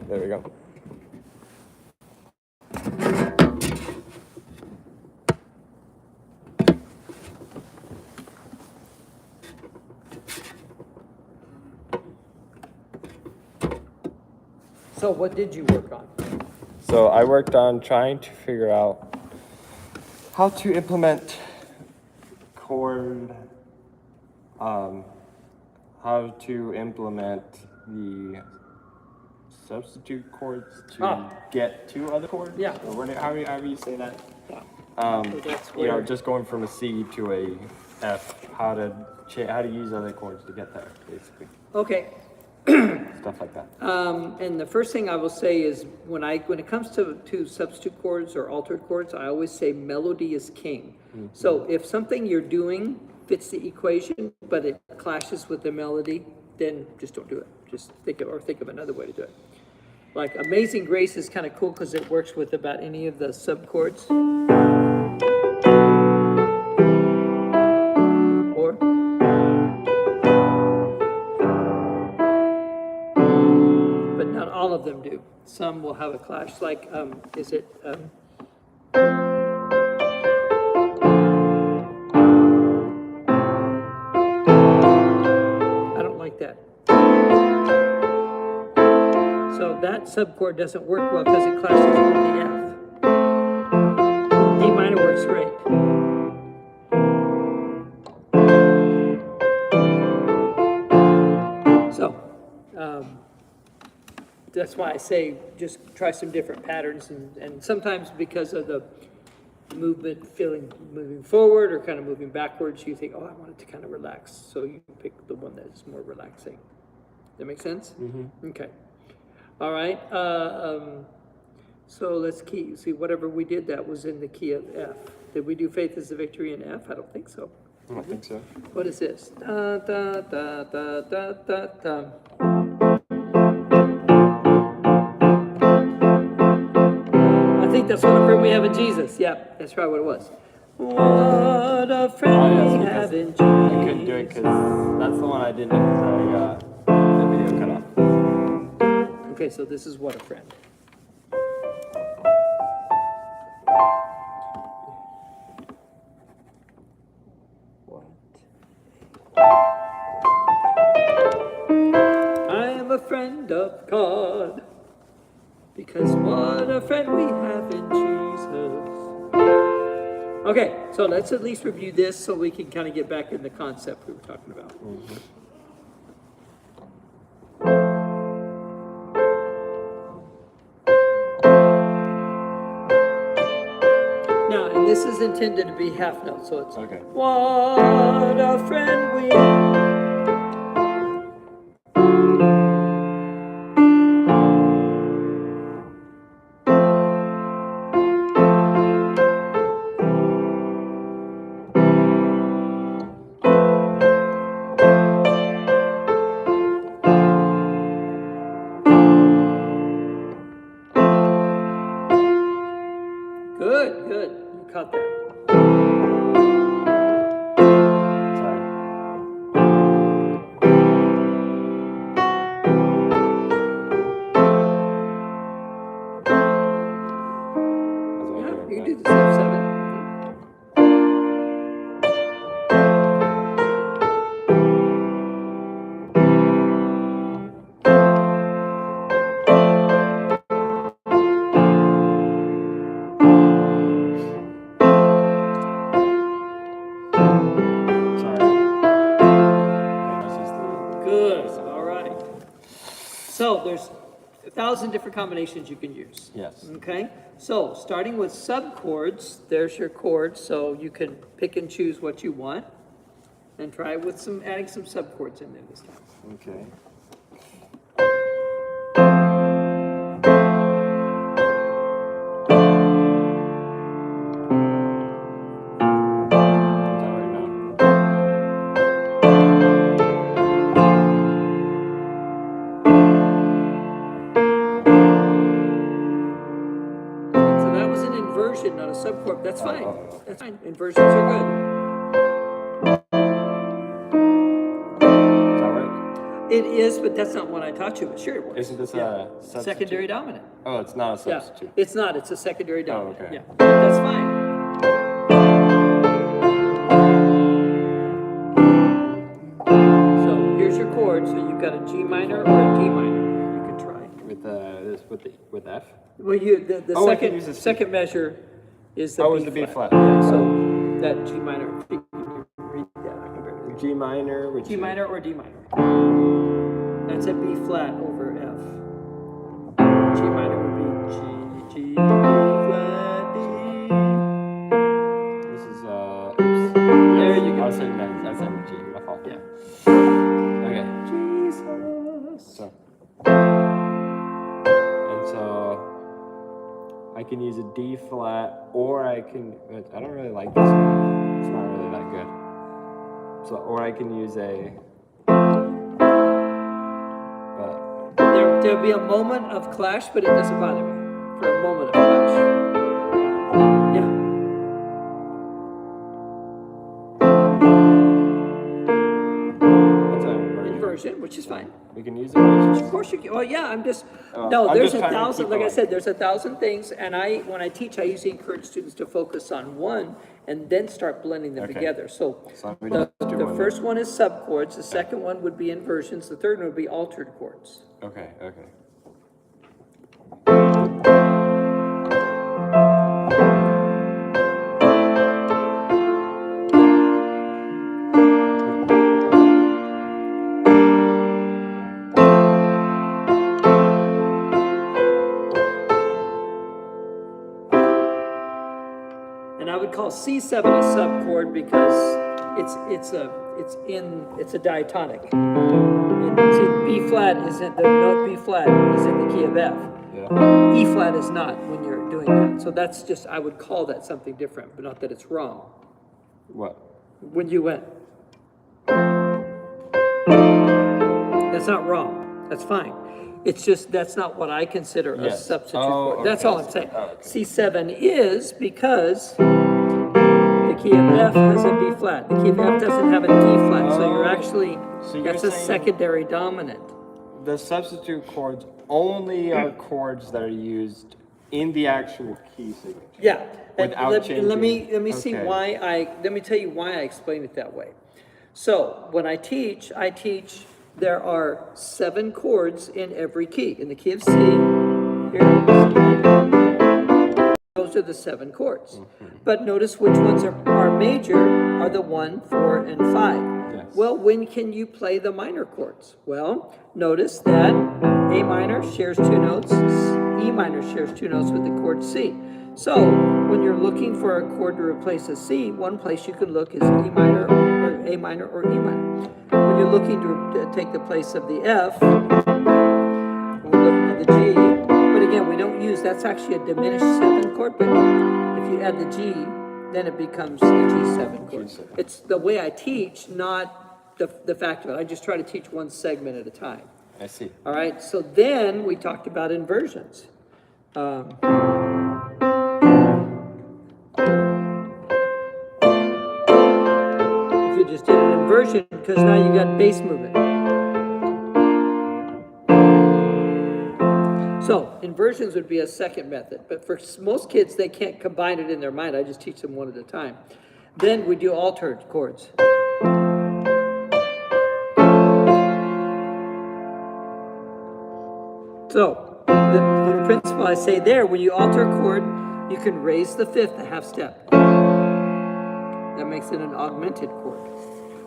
There we go. So what did you work on? So I worked on trying to figure out how to implement chord, how to implement the substitute chords to get to other chords. Yeah. Or whatever, however you say that. Yeah. So that's you know, where- just going from a C to a F, how to use other chords to get there, basically. Okay. Stuff like that. And the first thing I will say is when it comes to substitute chords or altered chords, I always say melody is king. Mm-hmm. So if something you're doing fits the equation, but it clashes with the melody, then just don't do it. Just think of another way to do it. Like Amazing Grace is kind of cool because it works with about any of the subchords. Or but not all of them do. Some will have a clash. Like, is it? I don't like that. So that subchord doesn't work well because it clashes with the F. D minor works great. So, that's why I say just try some different patterns and sometimes because of the movement, moving forward or kind of moving backwards, you think, oh, I want it to kind of relax. So you pick the one that is more relaxing. That make sense? Mm-hmm. Okay. All right. So let's see, whatever we did, that was in the key of F. Did we do Faith is the Victory in F? I don't think so. I don't think so. What is this? Da, da, da, da, da, da, da. I think that's what a friend we have in Jesus. Yep, that's right what it was. What a friend we have in Jesus. I couldn't do it because that's the one I didn't because the video cut off. Okay, so this is what a friend. I am a friend of God, because what a friend we have in Jesus. Okay, so let's at least review this so we can kind of get back in the concept we were talking about. Mm-hmm. Now, and this is intended to be half note, so it's okay. What a friend we Good. You caught that. Yeah, you can do the F7. Good. All right. So there's 1,000 different combinations you can use. Yes. Okay. So starting with subchords, there's your chords. So you can pick and choose what you want, and try with adding some subchords in there this time. Okay. So that was an inversion, not a subchord. That's fine. That's fine. Inversions are good. Does that work? It is, but that's not what I taught you, but sure it was. Isn't this a substitute? Secondary dominant. Oh, it's not a Yeah, substitute. it's not, it's a secondary dominant. okay. Yeah, that's fine. So here's your chord, so you've got a G minor or a D minor, you could try. With F? Well, the Oh, I can use second, this. second measure is the Oh, B is the B flat. Yeah, so that G minor, if you can read that, I can barely read. G minor, which G minor or D minor. That's a B flat over F. G minor would be G, B flat, D. This is oops. There you go. I was saying G, my fault. Yeah. Okay. Jesus. So I can use a D flat, or I don't really like this one. It's not really that good. So, or I can use a, but There'll be a moment of clash, but it doesn't bother me. For a moment of clash. Yeah. what's that? Inversion, which is fine. We can use it. Of course you can. Well, yeah, I'm just, Oh, no, I'm there's just a trying to thousand, keep like I going. said, there's 1,000 things, and when I teach, I usually encourage students to focus on one and then start blending them Okay. together. So So we the, just do the one first one is subchords, the second one would be inversions, the third one would be altered chords. Okay. And I would call C7 a subchord because it's a diatonic. And see, B flat is in the note B flat is in the key of F. Yeah. E flat is not when you're doing that. So that's just, I would call that something different, but not that it's wrong. What? When you went. That's not wrong. That's fine. It's just, that's not what I consider a Yes. substitute Oh, chord. That's okay. all I'm saying. Oh, okay. C7 is because the key of F has a B flat. The key of F doesn't have an E flat, so you're Oh. actually, So you're that's a saying- secondary dominant. The substitute chords only are chords that are used in the actual key signature. Yeah. And Without let changing. me see Okay. let me tell you why I explain it that way. So when I teach there are 7 chords in every key. In the key of C, here, those are the 7 chords. But notice which ones are major are the 1, 4, and 5. Yes. Well, when can you play the minor chords? Well, notice that A minor shares 2 notes, E minor shares 2 notes with the chord C. So when you're looking for a chord to replace a C, one place you can look is E minor or A minor or E minor. When you're looking to take the place of the F, we're looking at the G, but again, we don't use, that's actually a diminished 7 chord, but if you add the G, then it becomes a G7 chord. G7. It's the way I teach, not the fact of it. I just try to teach one segment at a time. I see. All right, so then we talked about inversions. If you just did an inversion, because now you got bass movement. So inversions would be a second method, but for most kids, they can't combine it in their mind. I just teach them one at a time. Then we do altered chords. So the principle I say there, when you alter a chord, you can raise the 5th a half step. That makes it an augmented chord.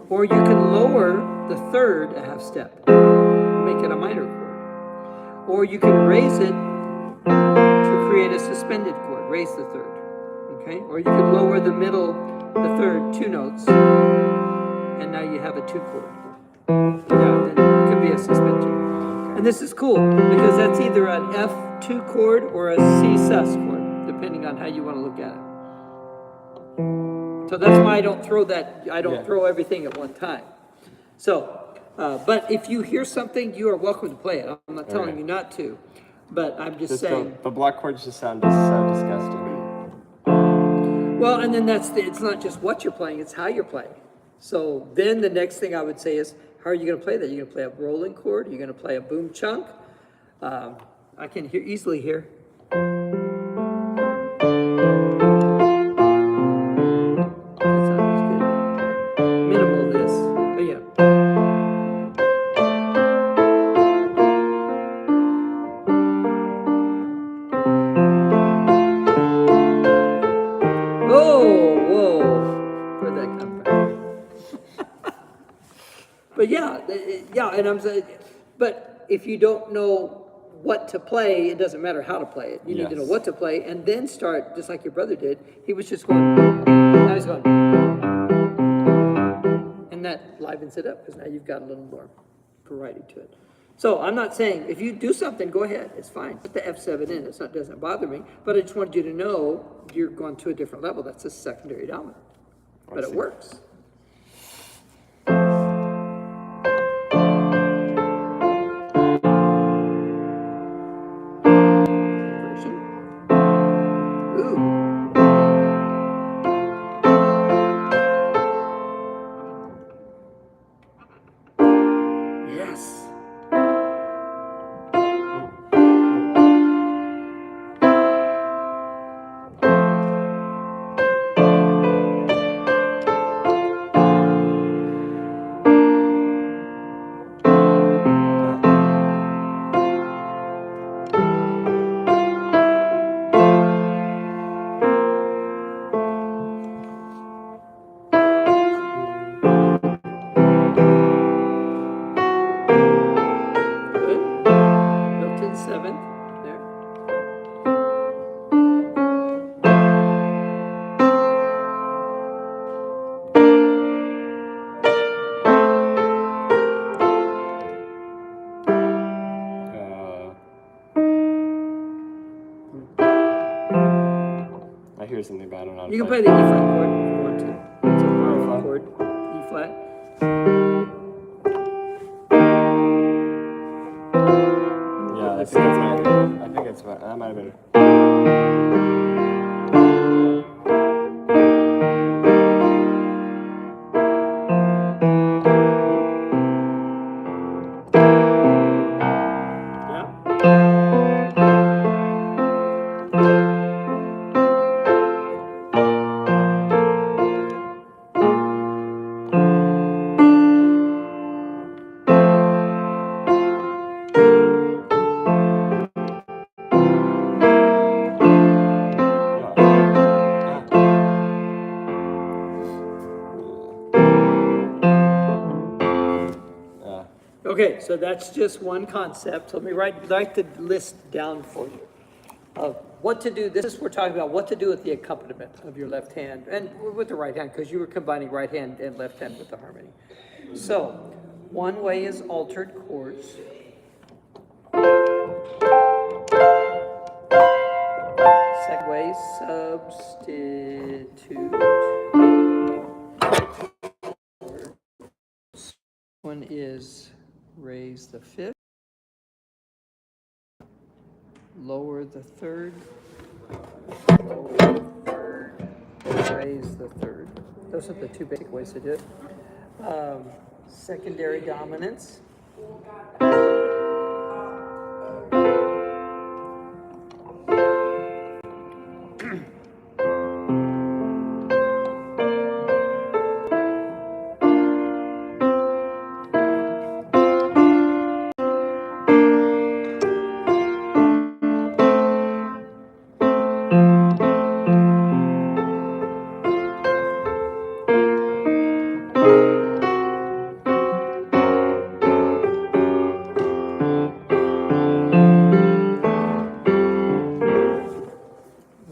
Or you can lower the 3rd a half step, make it a minor chord. Or you can raise it to create a suspended chord, raise the 3rd, okay? Or you can lower the middle, the 3rd, 2 notes, and now you have a 2 chord. Yeah, then it could be a suspension. And this is cool, because that's either an F2 chord or a C sus chord, depending on how you want to look at it. So that's why I don't throw throw everything at one time. So, but if you hear something, you are welcome to play it. I'm not telling you not to, but I'm just saying. The block chords just sound so disgusting. Well, and then it's not just what you're playing, it's how you're playing. So then the next thing I would say is, how are you gonna play that? You're gonna play a rolling chord, you're gonna play a boom chunk. I can easily hear. That's not as good. Minimal this, but yeah. Oh, whoa, where'd that come from? But yeah, yeah, and I'm saying, but if you don't know what to play, it doesn't matter how to play it. You need to know Yes. what to play and then start, just like your brother did. He was just going, now he's going. And that livens it up, because now you've got a little more variety to it. So I'm not saying, if you do something, go ahead, it's fine. Put the F7 in, it doesn't bother me. But I just wanted you to know you're going to a different level. That's a secondary dominant. But it works. Inversion. Ooh. Yes. Good. Built-in seventh there. I hear something, but I don't know how to You can play the E flat chord if you want to. It's a borrowed flat? chord. E flat. Yeah, I think that's what, that might have been. Yeah. Okay, so that's just one concept. So let me write the list down for you of what to do. This is, we're talking about what to do with the accompaniment of your left hand and with the right hand, because you were combining right hand and left hand with the harmony. So one way is altered chords. Second way, substitute. One is raise the fifth, lower the third, lower the third, raise the third. Those are the two basic ways to do it. Secondary dominance.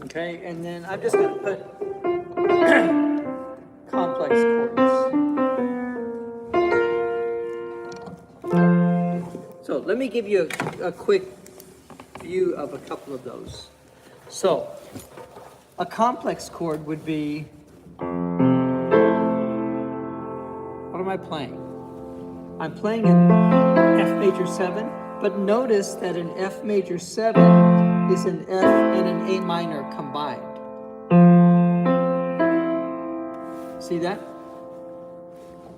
Okay, and then I'm just going to put complex chords. So let me give you a quick view of a couple of those. So a complex chord would be, what am I playing? I'm playing an F major 7, but notice that an F major 7 is an F and an A minor combined. See that?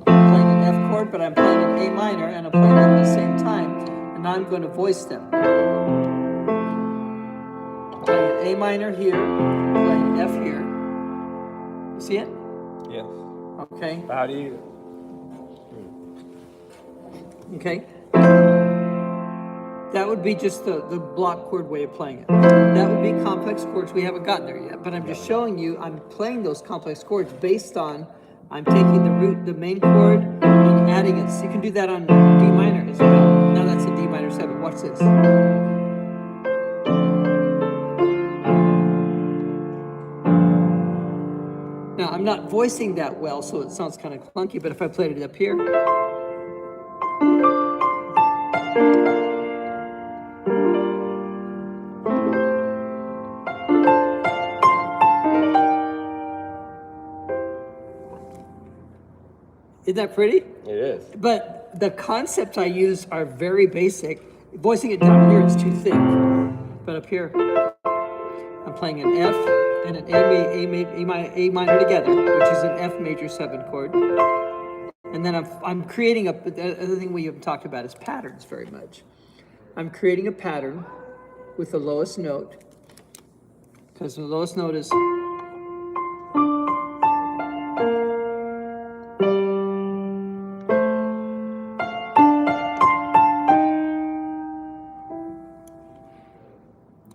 I'm playing an an F chord, but I'm playing an A minor, and I'm playing them at the same time, and now I'm going to voice them. Playing an A minor here, playing F here. You see it? Yes. Okay. How do you? Okay. That would be just the block chord way of playing it. That would be complex chords. We haven't gotten there yet, but I'm just showing you I'm playing those complex chords based on I'm taking the main chord, and adding it. So you can do that on D minor as well. Now that's a D minor 7. Watch this. Now I'm not voicing that well, so it sounds kind of clunky, but if I played it up here. Isn't that pretty? It is. But the concepts I use are very basic. Voicing it down here is too thick. But up here, I'm playing an F and an A minor together, which is an F major 7 chord. And then I'm creating the other thing we haven't talked about is patterns very much. I'm creating a pattern with the lowest note, because the lowest note is.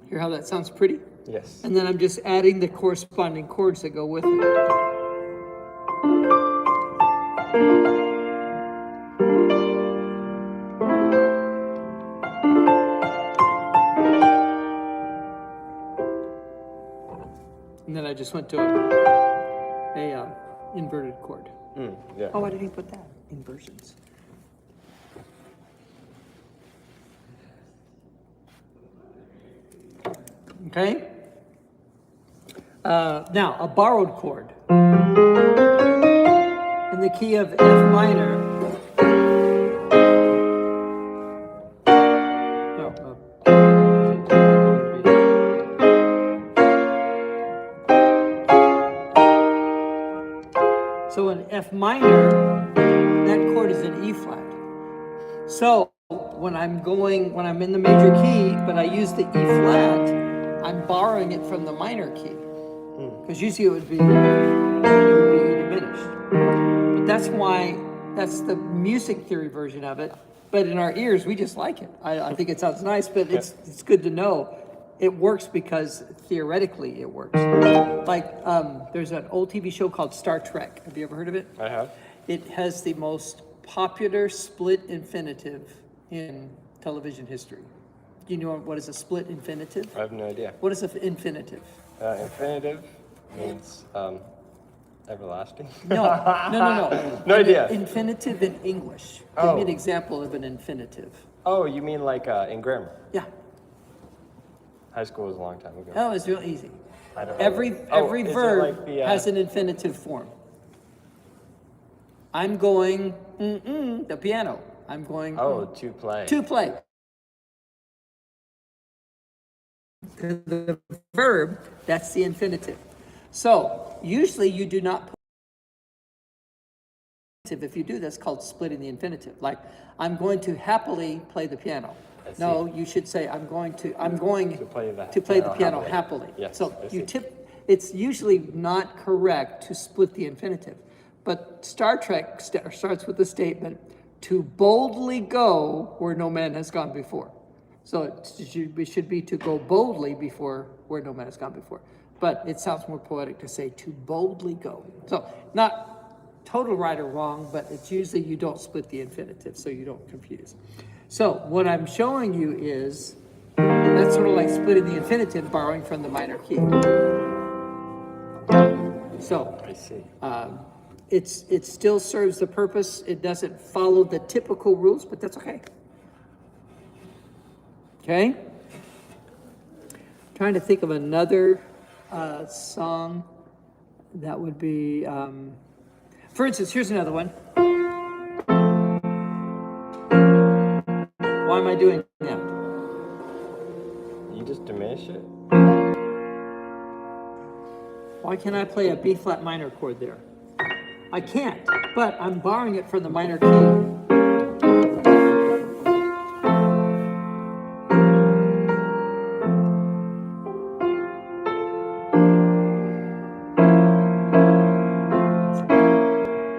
Hear how that sounds pretty? Yes. And then I'm just adding the corresponding chords that go with it. And then I just went to a inverted chord. Yeah. Oh, why did he put that? Inversions. Okay? Now, a borrowed chord. In the key of F minor. So in F minor, that chord is an E flat. So when I'm in the major key, but I use the E flat, I'm borrowing it from the minor key. Because usually it would be E diminished. But that's the music theory version of it. But in our ears, we just like it. I think it sounds nice, but it's good to know. It works because theoretically it works. Like, there's an old TV show called Star Trek. Have you ever heard of it? I have. It has the most popular split infinitive in television history. Do you know what is a split infinitive? I have no idea. What is an infinitive? Infinitive means everlasting. No. No idea. Infinitive in English. Give me an example of an infinitive. Oh, you mean like in grammar? Yeah. High school was a long time ago. Oh, it's real easy. I don't know. Every Is it verb like the, has an infinitive form. I'm going the piano. I'm going to play. to play. The verb, that's the infinitive. So usually you do not put if you do that's called splitting the infinitive. Like I'm going to happily play the piano. No, you should say I'm going to play the piano happily. Yes, so it's usually not correct to split the infinitive. But Star Trek starts with the statement, to boldly go where no man has gone before. So it should be to go boldly before where no man has gone before. But it sounds more poetic to say to boldly go. So not total right or wrong, but it's usually you don't split the infinitive, so you don't confuse. So what I'm showing you is, that's sort of like splitting the infinitive, borrowing from the minor key. So I see. it still serves the purpose. It doesn't follow the typical rules, but that's okay. Okay? Trying to think of another song that would be, for instance, here's another one. Why am I doing that? You just diminish it? Why can't I play a B flat minor chord there? I can't, but I'm borrowing it from the minor key.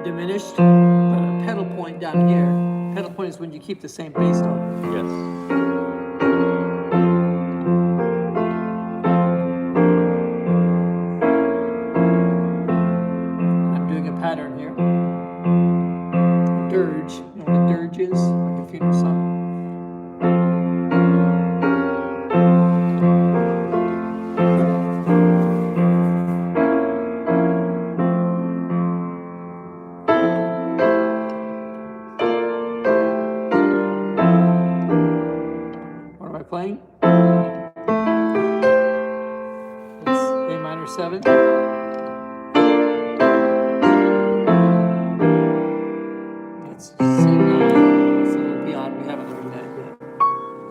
Diminished, but a pedal point down here. Pedal point is when you keep the same bass tone. Yes. I'm doing a pattern here. Dirge. You know what a dirge is? Like a funeral song. What am I playing? It's A minor 7. That's C9. It's a little beyond. We haven't learned that yet.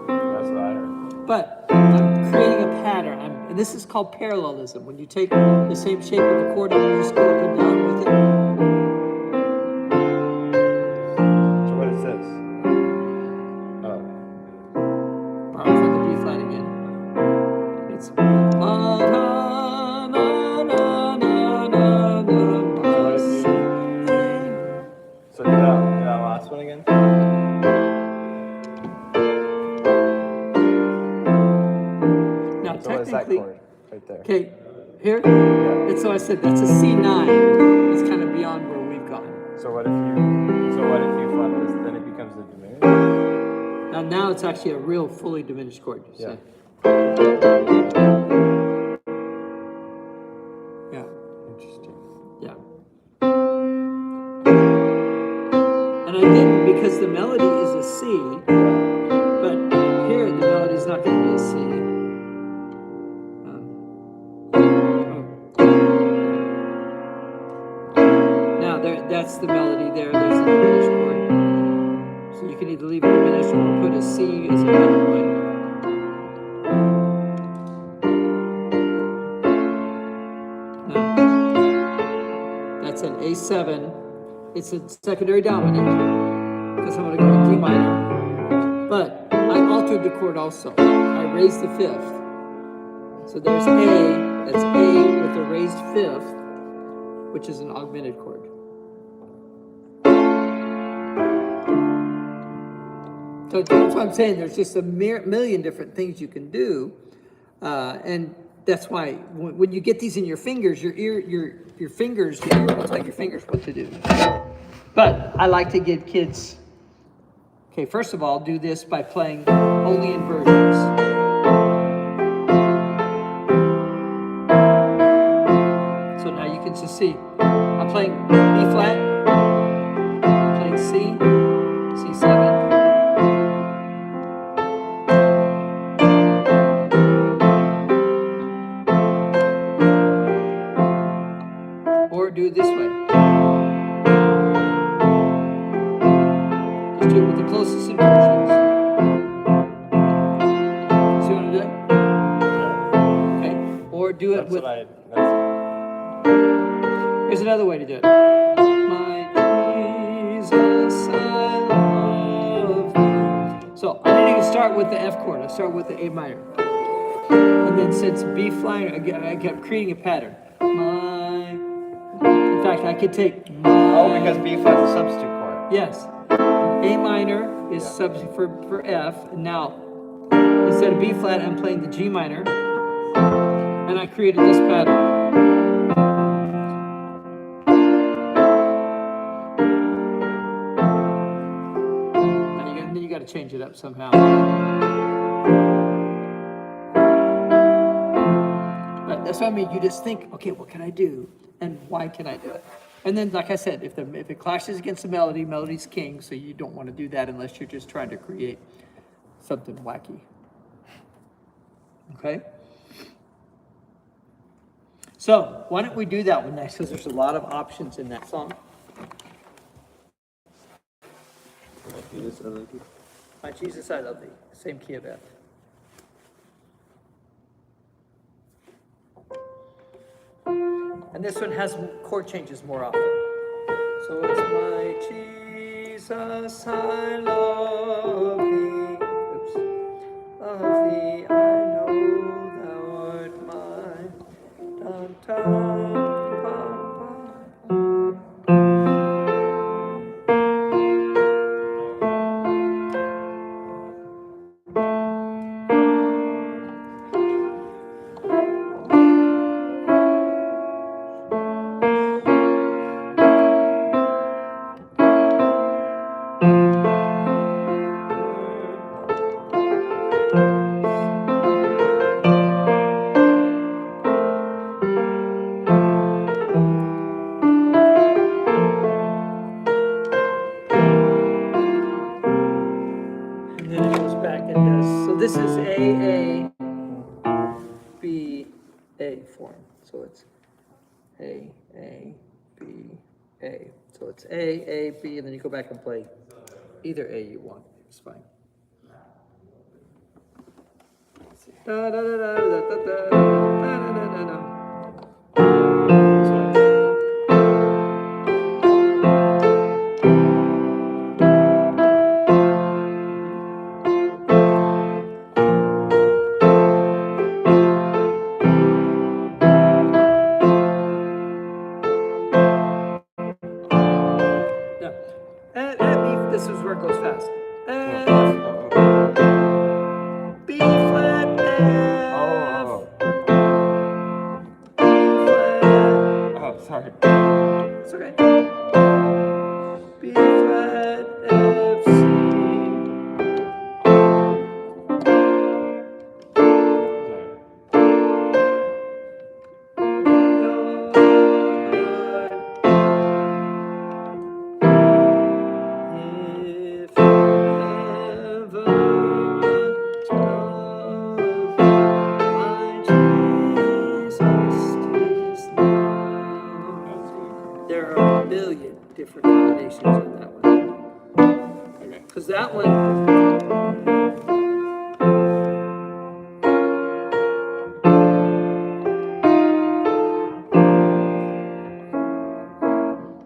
That's what I heard. But I'm creating a pattern. And this is called parallelism. When you take the same shape of the chord and you just go up and down with it. So what is this? Oh. Borrow from the B flat again. It's na na na na na na na. So do that last one again? Now So what is that technically, chord right there? okay, here. Yeah. And so I said that's a C9. It's kind of beyond where we've gone. So what if you flat this? Then it becomes a diminished. Now it's actually a real fully diminished chord. Yeah. Yeah. Interesting. Yeah. And I didn't because the melody is a C, but here the melody is not going to be a C. Now that's the melody there. There's the diminished chord. So you can either leave it diminished or put a C as a minor point. That's an A7. It's a secondary dominant because I'm going to go in D minor. But I altered the chord also. I raised the fifth. So there's A. That's A with a raised fifth, which is an augmented chord. So that's what I'm saying. There's just a million different things you can do, and that's why when you get these in your fingers, your fingers, your ear will tell your fingers what to do. But I like to give kids, okay, first of all, do this by playing only inversions. So now you can just see, I'm playing B flat, I'm playing C, C7. Or do it this way. Just do it with the closest inversions. See what I'm doing? Okay. Or do it with. Here's another way to do it. My Jesus, I love thee. So I didn't even start with the F chord. I started with the A minor. And then since B flat, I kept creating a pattern. In fact, I could take my... Oh, because B flat is a substitute chord. Yes. A minor is substitute for F. And now, instead of B flat, I'm playing the G minor. And I created this pattern. Then you got to change it up somehow. But that's what I mean. You just think, okay, what can I do? And why can I do it? And then, like I said, if it clashes against the melody, melody's king, so you don't want to do that unless you're just trying to create something wacky. Okay? So, why don't we do that one next, because there's a lot of options in that song. My Jesus, I love thee. Same key of F. And this one has chord changes more often. So it's my Jesus, I love thee. Oops. Of thee I know thou art mine. Dun, dun, pum, pum. And then it goes back and does, so this is A, B, A form. So it's A, B, A. So it's A, B, and then you go back and play either A you want. It's fine. Da, da, da, da, da, da, da, da, da, da, da. Yeah. And B, this is where it goes fast. F, B flat, F, Oh, B flat. oh, sorry. It's okay. B flat, F, C. If ever my Jesus is now. There are a billion different combinations of that one. Okay. Because that one,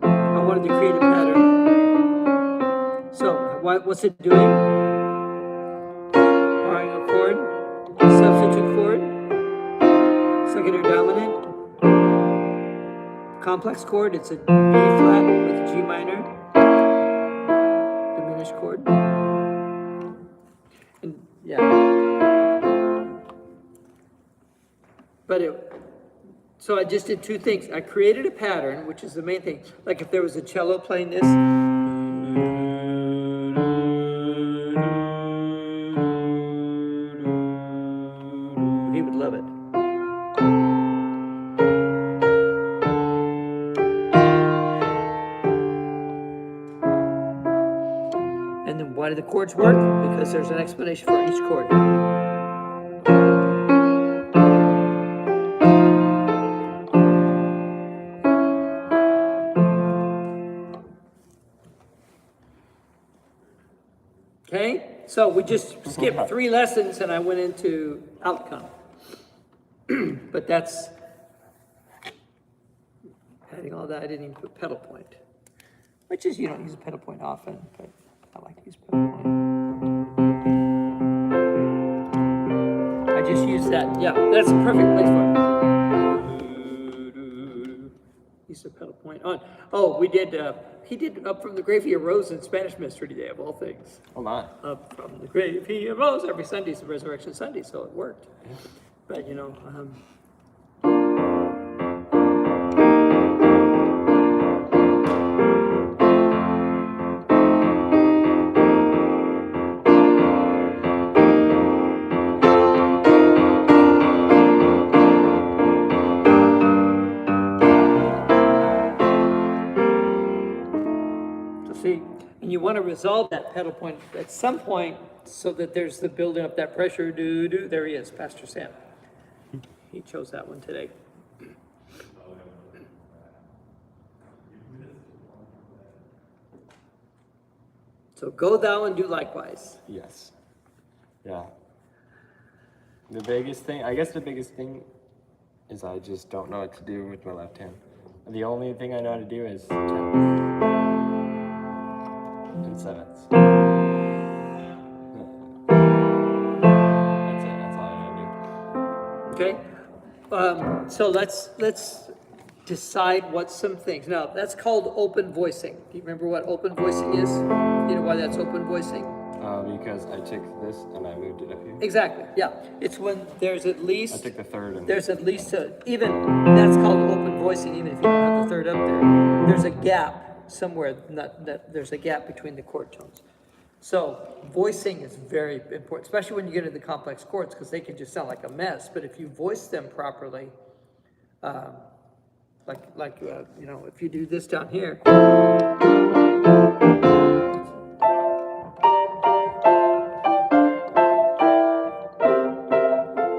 I wanted to create a pattern. So, what's it doing? Borrowing a chord, substitute chord, secondary dominant, complex chord, it's a B flat with a G minor, diminished chord. And yeah. But so I just did two things. I created a pattern, which is the main thing. Like if there was a cello playing this, he would love it. And then why do the chords work? Because there's an explanation for each chord. Okay, so we just skipped 3 lessons and I went into outcome. But that's, adding all that, I didn't even put pedal point. Which is, you don't use a pedal point often, but I like to use pedal point. I just use that, yeah, that's a perfect place for it. Use the pedal point on. Oh, we did, he did Up From the Grave He Arose in Spanish Mystery today, of all things. Oh my. Up from the grave he arose. Every Sunday's the Resurrection Sunday, so it worked. But you know, so see, and you want to resolve that pedal point at some point so that there's the building up that pressure. There he is, Pastor Sam. He chose that one today. So go thou and do likewise. Yes. Yeah. The biggest thing, I guess the biggest thing is I just don't know what to do with my left hand. The only thing I know how to do is 10th and 7ths. That's it. That's all I know how to do. Okay, so let's decide what some things. Now, that's called open voicing. Do you remember what open voicing is? You know why that's open voicing? Because I took this and I moved it up here. Exactly, yeah. It's when there's at I least, took the third and there's at least even, that's called open voicing, even if you don't have the third up there. There's a gap somewhere, there's a gap between the chord tones. So voicing is very important, especially when you get into the complex chords, because they can just sound like a mess. But if you voice them properly, you know, if you do this down here,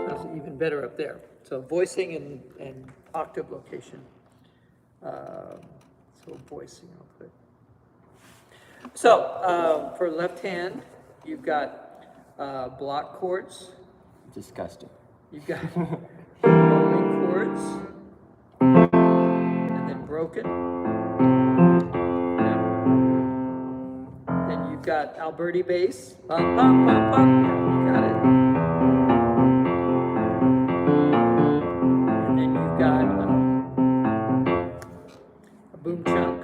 sounds even better up there. So voicing and octave location. So voicing, I'll put. So for left hand, you've got block chords. disgusting. You've got rolling chords, and then broken. Yeah. Then you've got Alberti bass. Bum, bum, bum, bum. Yeah, you got it. And then you've got a boom chunk.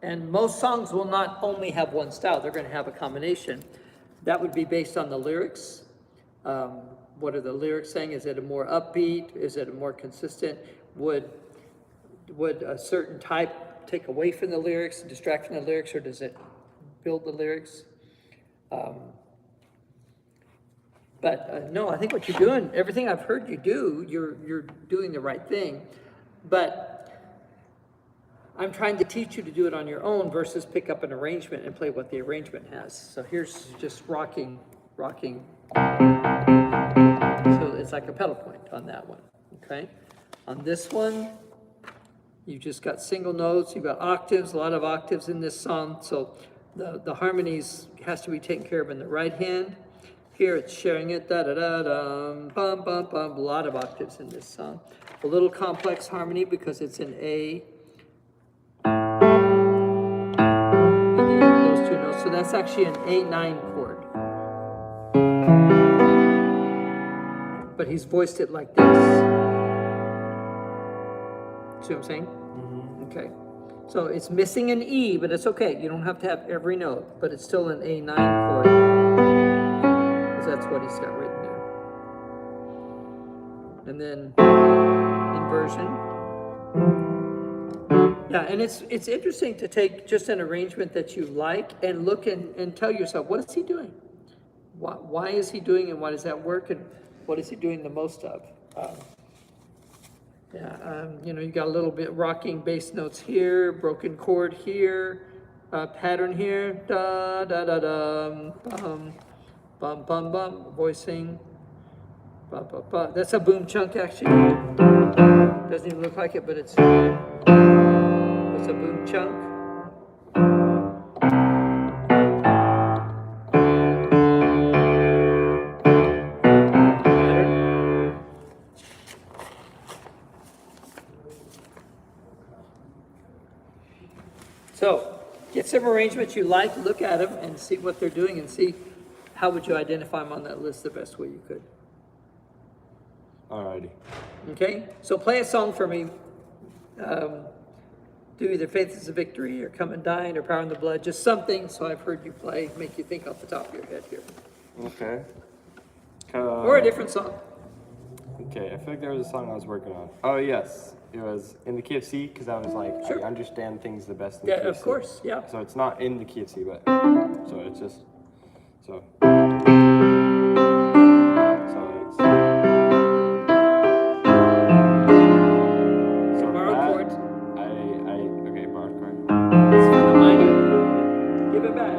And most songs will not only have one style, they're going to have a combination. That would be based on the lyrics. What are the lyrics saying? Is it a more upbeat? Is it a more consistent? Would a certain type take away from the lyrics, distract from the lyrics, or does it build the lyrics? No, I think what you're doing, everything I've heard you do, you're doing the right thing. But I'm trying to teach you to do it on your own versus pick up an arrangement and play what the arrangement has. So here's just rocking. So it's like a pedal point on that one, okay? On this one, you've just got single notes, you've got octaves, a lot of octaves in this song. So the harmonies has to be taken care of in the right hand. Here it's sharing it, da-da-da-dum, bum, bum, bum, a lot of octaves in this song. A little complex harmony because it's an A. Those two notes, so that's actually an A9 chord. But he's voiced it like this. See what I'm saying? Mm-hmm. Okay. So it's missing an E, but it's okay. You don't have to have every note, but it's still an A9 chord. Because that's what he's got written there. And then inversion. Yeah, and it's interesting to take just an arrangement that you like and look and tell yourself, what is he doing? Why is he doing and why does that work? And what is he doing the most of? You know, you got a little bit rocking bass notes here, broken chord here, pattern here, da da da da, bum, bum bum bum, voicing, ba ba ba. That's a boom chunk actually. Doesn't even look like it, but it's a boom chunk. So, get some arrangements you like, look at them, and see what they're doing, and see how would you identify them on that list the best way you could. Alrighty. Okay, so play a song for me. Do either Faith is a Victory, or Come and Dine, or Power in the Blood, just something, so I've heard you play, make you think off the top of your head here. Okay. Or a different song. Okay, I feel like there was a song I was working on. Oh, yes. It was in the key of C, because I was like, Sure. I understand things the best in the Yeah, key of of C. course, yeah. So it's not in the key of C, but, so it's just, so. Borrowed chords. Okay, borrowed chord. It's from the minor. Give it back.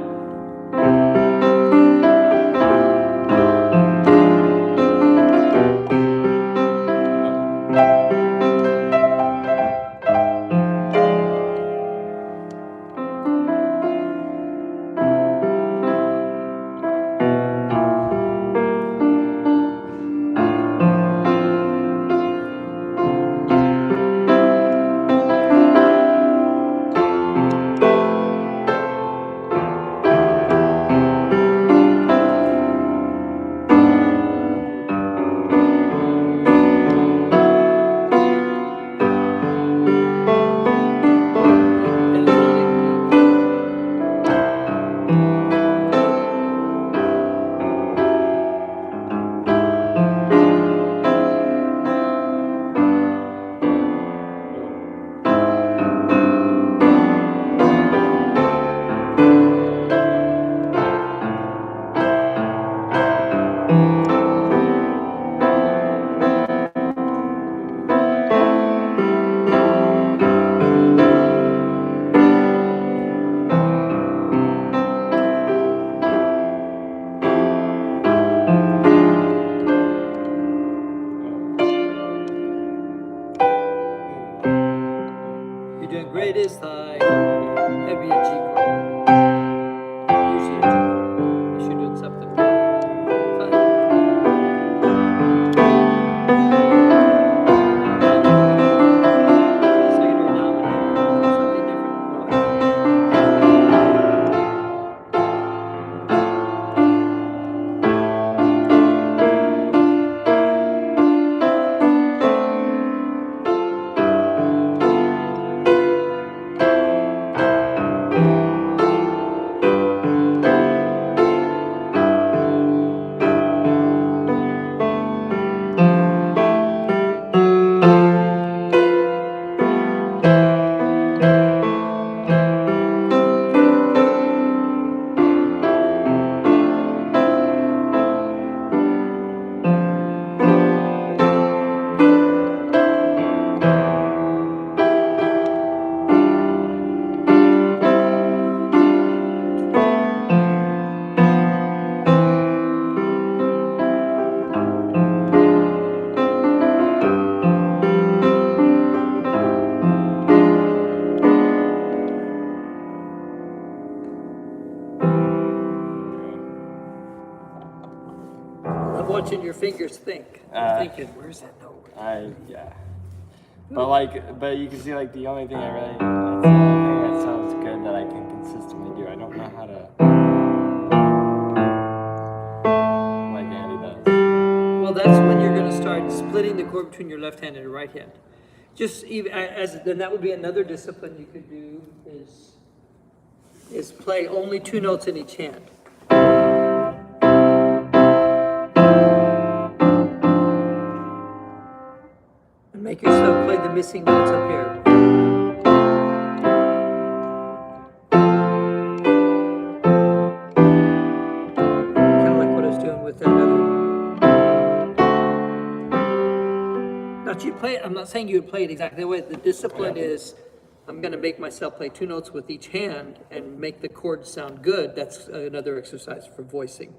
greatest high. That'd be a G chord. Usually a G chord. Unless you're doing something fun. Secondary dominant, something different. I'm watching your fingers think. I'm thinking, where's that note? Yeah. But you can see like the only thing that's the only thing that sounds good that I can consistently do. I don't know how to, like Andy does. Well, that's when you're going to start splitting the chord between your left hand and your right hand. Just even then, that would be another discipline you could do is play only 2 notes in each hand. And make yourself play the missing notes up here. Kind of like what I was doing with that other. Not you play it. I'm not saying you would play it exactly the way. The discipline is, I'm going to make myself play 2 notes with each hand and make the chord sound good. That's another exercise for voicing.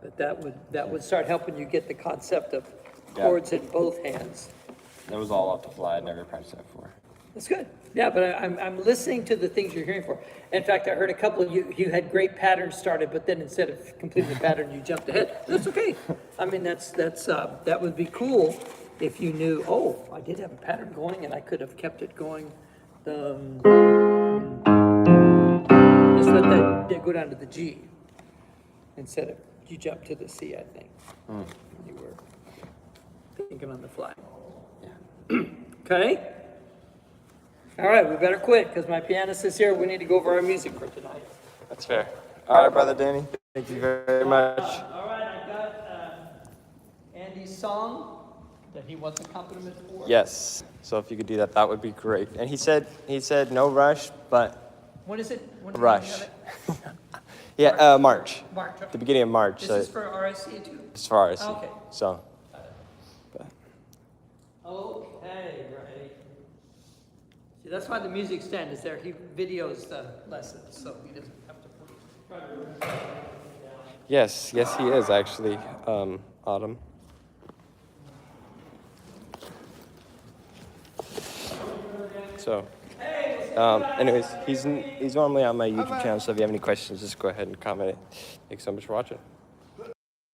But that would start helping you get the concept of chords in both hands. That was all off the fly. I never practiced that before. That's good. Yeah, but I'm listening to the things you're hearing for. In fact, I heard a couple of you had great patterns started, but then instead of completing the pattern, you jumped ahead. That's okay. I mean, that would be cool if you knew, oh, I did have a pattern going and I could have kept it going. Just let that go down to the G instead of you jump to the C, I think. You were thinking on the fly. Yeah. Okay? All right, we better quit because my pianist is here. We need to go over our music for tonight. That's fair. All right, Brother Danny. Thank you very much. All right, I got Andy's song that he wants accompaniment for. Yes. So if you could do that, that would be great. And he said no rush, but When is it? When rush. Yeah, March. March. Okay. The beginning of March. This So is for RIC too. as far as Okay. so. Okay, right. See, that's why the music stand is there. He videos the lessons, so he doesn't have to try to remember everything down. Yes, he is actually, Autumn. So, anyways, he's normally on my YouTube channel, so if you have any questions, just go ahead and comment it. Thanks so much for watching.